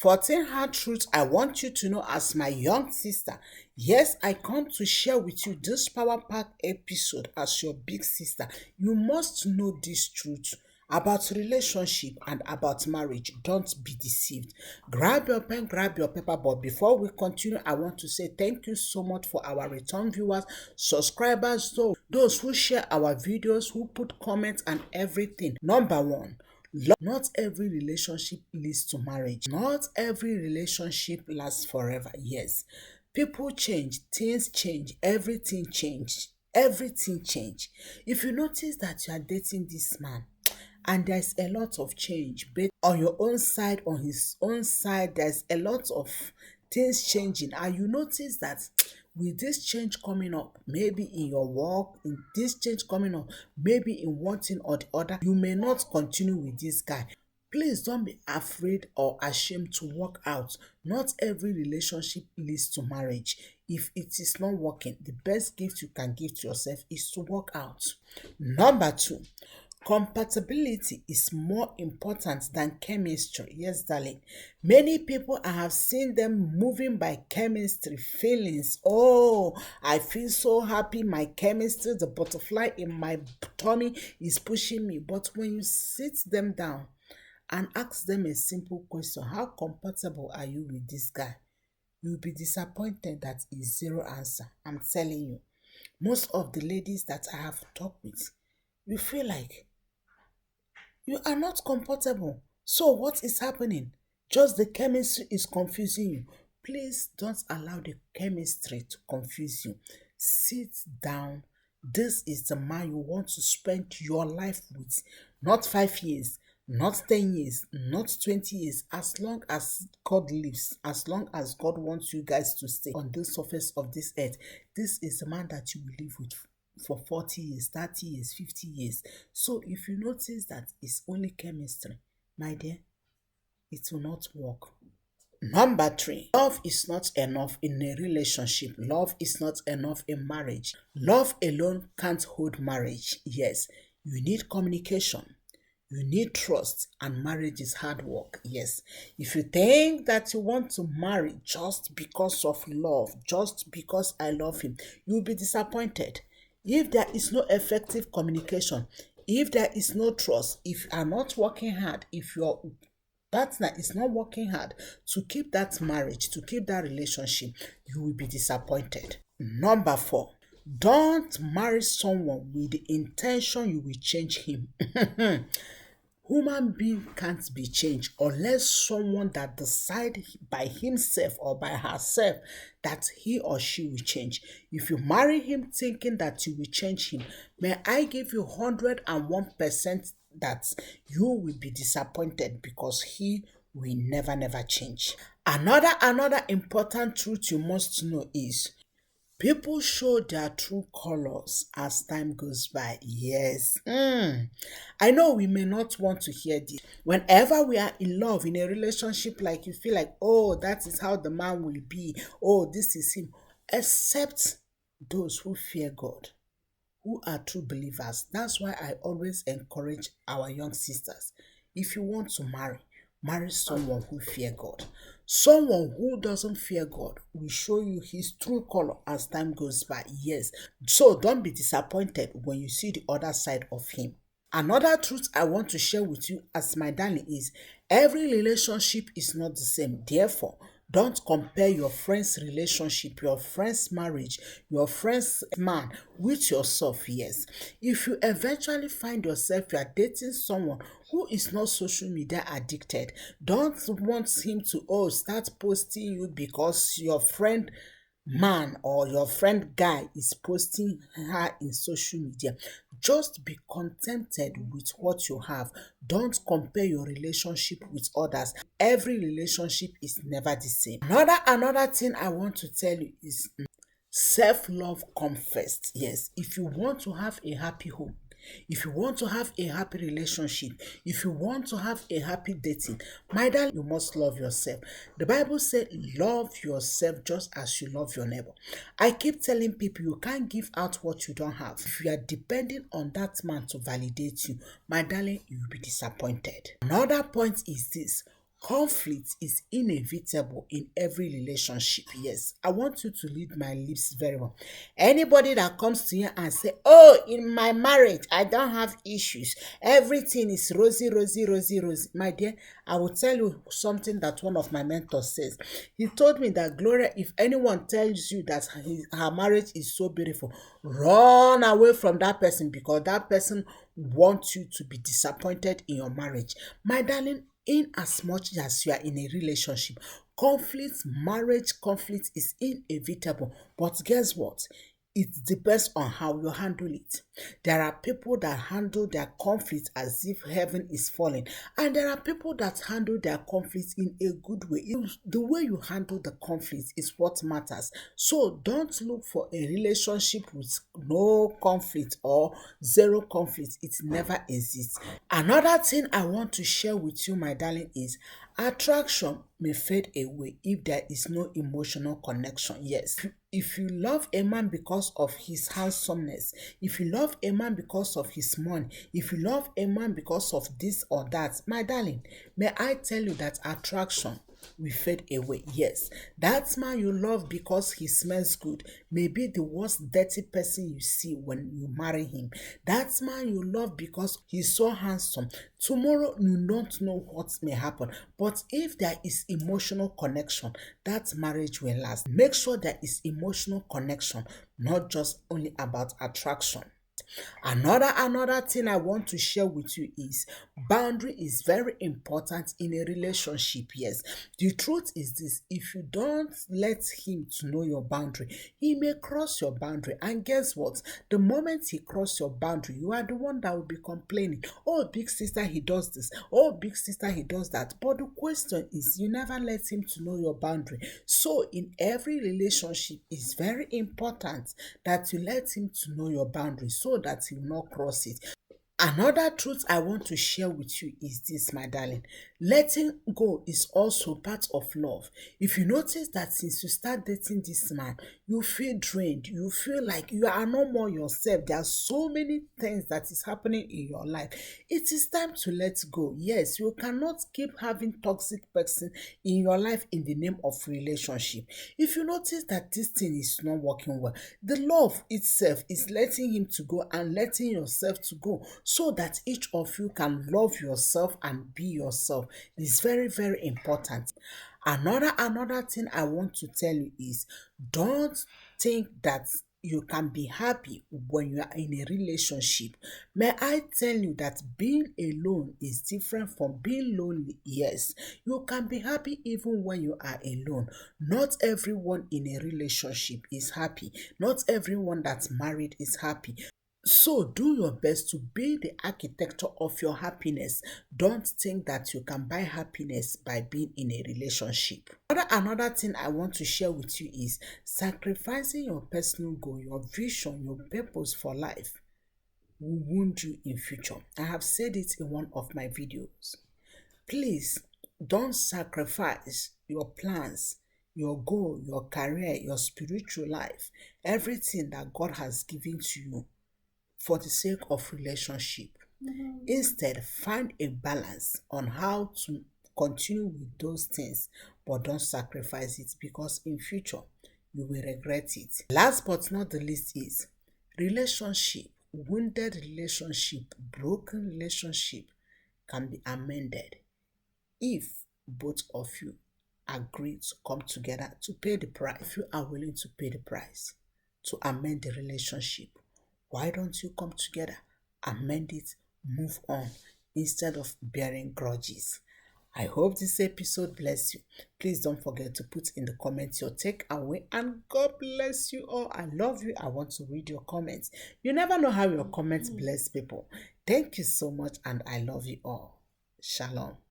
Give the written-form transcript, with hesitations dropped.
14 hard truths I want you to know as my young sister. Yes, I come to share with you this power pack episode as your big sister. You must know this truth about relationship and about marriage. Don't be deceived. Grab your pen, grab your paper. But before we continue, I want to say thank you so much for our return viewers, subscribers, those who share our videos, who put comments and everything. Number one, not every relationship leads to marriage. Not every relationship lasts forever. Yes. People change, things change, everything change. Everything change. If you notice that you are dating this man and there's a lot of change, but on your own side, on his own side, there's a lot of things changing, and you notice that with this change coming up, maybe in your work, in this change coming up, maybe in one thing or the other, you may not continue with this guy. Please don't be afraid or ashamed to work out. Not every relationship leads to marriage. If it is not working, the best gift you can give to yourself is to work out. Number two, compatibility is more important than chemistry. Yes, darling. Many people, I have seen them moving by chemistry, feelings. Oh, I feel so happy. My chemistry, the butterfly in my tummy is pushing me. But when you sit them down and ask them a simple question, how compatible are you with this guy? You'll be disappointed that is zero answer. I'm telling you. Most of the ladies that I have talked with, you feel like you are not compatible. So what is happening? Just the chemistry is confusing you. Please don't allow the chemistry to confuse you. Sit down. This is the man you want to spend your life with. Not 5 years, not 10 years, not 20 years. As long as God lives, as long as God wants you guys to stay on the surface of this earth, this is the man that you will live with for 40 years, 30 years, 50 years. So if you notice that it's only chemistry, my dear, it will not work. Number three, love is not enough in a relationship. Love is not enough in marriage. Love alone can't hold marriage. Yes, you need communication. You need trust, and marriage is hard work. Yes. If you think that you want to marry just because of love, just because I love him, you'll be disappointed. If there is no effective communication, if there is no trust, if you are not working hard, if your partner is not working hard to keep that marriage, to keep that relationship, you will be disappointed. Number four, don't marry someone with the intention you will change him. Human being can't be changed unless someone that decide by himself or by herself that he or she will change. If you marry him thinking that you will change him, may I give you 101% that you will be disappointed because he will never change. Another important truth you must know is people show their true colors as time goes by. Yes. I know we may not want to hear this. Whenever we are in love, in a relationship, like you feel like, oh, that is how the man will be. Oh, this is him. Except those who fear God, who are true believers. That's why I always encourage our young sisters. If you want to marry someone who fear God. Someone who doesn't fear God will show you his true color as time goes by. Yes. So don't be disappointed when you see the other side of him. Another truth I want to share with you as my darling is every relationship is not the same. Therefore, don't compare your friend's relationship, your friend's marriage, your friend's man with yourself. Yes. If you eventually find yourself you are dating someone who is not social media addicted, don't want him to start posting you because your friend man or your friend guy is posting her in social media. Just be contented with what you have. Don't compare your relationship with others. Every relationship is never the same. Another thing I want to tell you is self-love comes first. Yes, if you want to have a happy home, if you want to have a happy relationship, if you want to have a happy dating, my darling, you must love yourself. The Bible said, love yourself just as you love your neighbor. I keep telling people you can't give out what you don't have. If you are depending on that man to validate you, my darling, you will be disappointed. Another point is this. Conflict is inevitable in every relationship. Yes, I want you to read my lips very well. Anybody that comes to you and say, "Oh, in my marriage, I don't have issues. Everything is rosy, rosy, rosy, rosy." My dear, I will tell you something that one of my mentors says. He told me that, Gloria, if anyone tells you that her marriage is so beautiful, run away from that person, because that person wants you to be disappointed in your marriage. My darling, in as much as you are in a relationship, marriage conflict is inevitable. But guess what? It depends on how you handle it. There are people that handle their conflict as if heaven is falling, and there are people that handle their conflict in a good way. The way you handle the conflict is what matters. So don't look for a relationship with no conflict or zero conflict. It never exists. Another thing I want to share with you, my darling, is attraction may fade away if there is no emotional connection. Yes, if you love a man because of his handsomeness, if you love a man because of his money, if you love a man because of this or that, my darling, may I tell you that attraction will fade away. Yes, that man you love because he smells good may be the worst dirty person you see when you marry him. That man you love because he's so handsome, tomorrow you don't know what may happen. But if there is emotional connection, that marriage will last. Make sure there is emotional connection, not just only about attraction. Another thing I want to share with you is boundary is very important in a relationship. Yes, the truth is this: if you don't let him to know your boundary, he may cross your boundary, and guess what? The moment he cross your boundary, you are the one that will be complaining. Oh, big sister, he does this. Oh, big sister, he does that. But the question is, you never let him to know your boundary. So in every relationship, it's very important that you let him to know your boundary so that he will not cross it. Another truth I want to share with you is this, my darling. Letting go is also part of love. If you notice that since you start dating this man, you feel drained, you feel like you are no more yourself. There are so many things that is happening in your life. It is time to let go. Yes, you cannot keep having toxic person in your life in the name of relationship. If you notice that this thing is not working well, the love itself is letting him to go and letting yourself to go, so that each of you can love yourself and be yourself. It's very, very important. Another thing I want to tell you is, don't think that you can be happy when you are in a relationship. May I tell you that being alone is different from being lonely? Yes, you can be happy even when you are alone. Not everyone in a relationship is happy. Not everyone that's married is happy. So do your best to be the architecture of your happiness. Don't think that you can buy happiness by being in a relationship. Another thing I want to share with you is sacrificing your personal goal, your vision, your purpose for life will wound you in future. I have said it in one of my videos. Please don't sacrifice your plans, your goal, your career, your spiritual life, everything that God has given to you for the sake of relationship. Instead, find a balance on how to continue with those things, but don't sacrifice it, because in future you will regret it. Last but not the least is relationship. Wounded relationship, broken relationship can be amended if both of you agree to come together to pay the price. If you are willing to pay the price to amend the relationship, why don't you come together, amend it, move on, instead of bearing grudges? I hope this episode bless you. Please don't forget to put in the comments your takeaway, and God bless you all. I love you. I want to read your comments. You never know how your comments bless people. Thank you so much, and I love you all. Shalom.